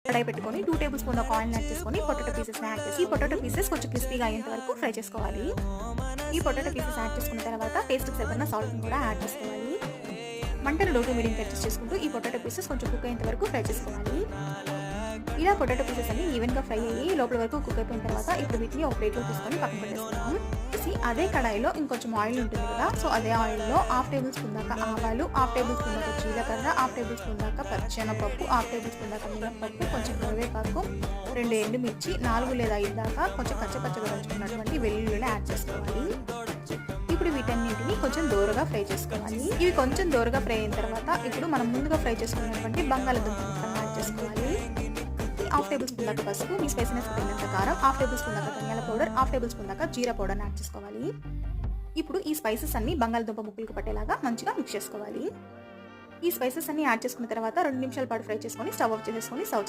కడాయి పెట్టుకొని 2 table spoon of oil add చేసుకొని potato పీసెస్ని యాడ్ చేసి పొటాటో పీసెస్ కొంచెం క్రిస్పీగా అయ్యేంత వరకు ఫ్రై చేసుకోవాలి. ఈ పొటాటో పీసెస్ యాడ్ చేసుకున్న తర్వాత టేస్ట్కి సరిపడిన సాల్ట్ని కూడా యాడ్ చేసుకోవాలి. మంటను లో టు మీడియం అడ్జస్ట్ చేసుకుంటూ ఈ పొటాటో పీసెస్ కొంచెం కుక్ అయ్యేంత వరకు ఫ్రై చేసుకోవాలి. ఇలా పొటాటో పీసెస్ అన్ని ఈవెన్గా ఫ్రై అయ్యి లోపల వరకు కుక్ అయిపోయిన తర్వాత ఇప్పుడు వీటిని ఒక ప్లేట్లో తీసుకొని పక్కన పెట్టేసుకుందాం. అదే కడాయిలో ఇంకొంచెం ఆయిల్ ఉంటుంది కదా, సో అదే ఆయిల్లో 1/2 టేబుల్ స్పూన్ దాకా ఆవాలు, 1/2 టేబుల్ స్పూన్ దాకా జీలకర్ర, 1/2 టేబుల్ స్పూన్ దాకా పచ్చెనపప్పు, 1/2 టేబుల్ స్పూన్ దాకా మినపప్పు, కొంచెం కరివేపాకు, 2 ఎండుమిర్చి, 4 లేదా 5 దాకా కొంచెం పచ్చగా దంచుకున్నటువంటి వెల్లుల్లిని యాడ్ చేసుకోవాలి. ఇప్పుడు వీటన్నింటిని కొంచెం దోరగా ఫ్రై చేసుకోవాలి. ఇవి కొంచెం దోరగా ఫ్రై అయిన తర్వాత ఇప్పుడు మనం ముందుగా ఫ్రై చేసుకున్నటువంటి బంగాళదుంప ముక్కలను యాడ్ చేసుకోవాలి. 1/2 టేబుల్ స్పూన్ దాకా పసుపు, మీ స్పైసీనెస్ తగినంత కారం, 1/2 టేబుల్ స్పూన్ దాకా ధనియాల పౌడర్, 1/2 టేబుల్ స్పూన్ దాకా జీరా పౌడర్ని యాడ్ చేసుకోవాలి. ఇప్పుడు ఈ స్పైసెస్ అన్ని బంగాళదుంప ముక్కలకు పట్టేలాగా మంచిగా మిక్స్ చేసుకోవాలి. ఈ స్పైసెస్ అన్ని యాడ్ చేసుకున్న తర్వాత 2 నిమిషాల పాటు ఫ్రై చేసుకొని స్టవ్ ఆఫ్ చేసేసుకొని సర్వ్ చేసేసుకోవాలి.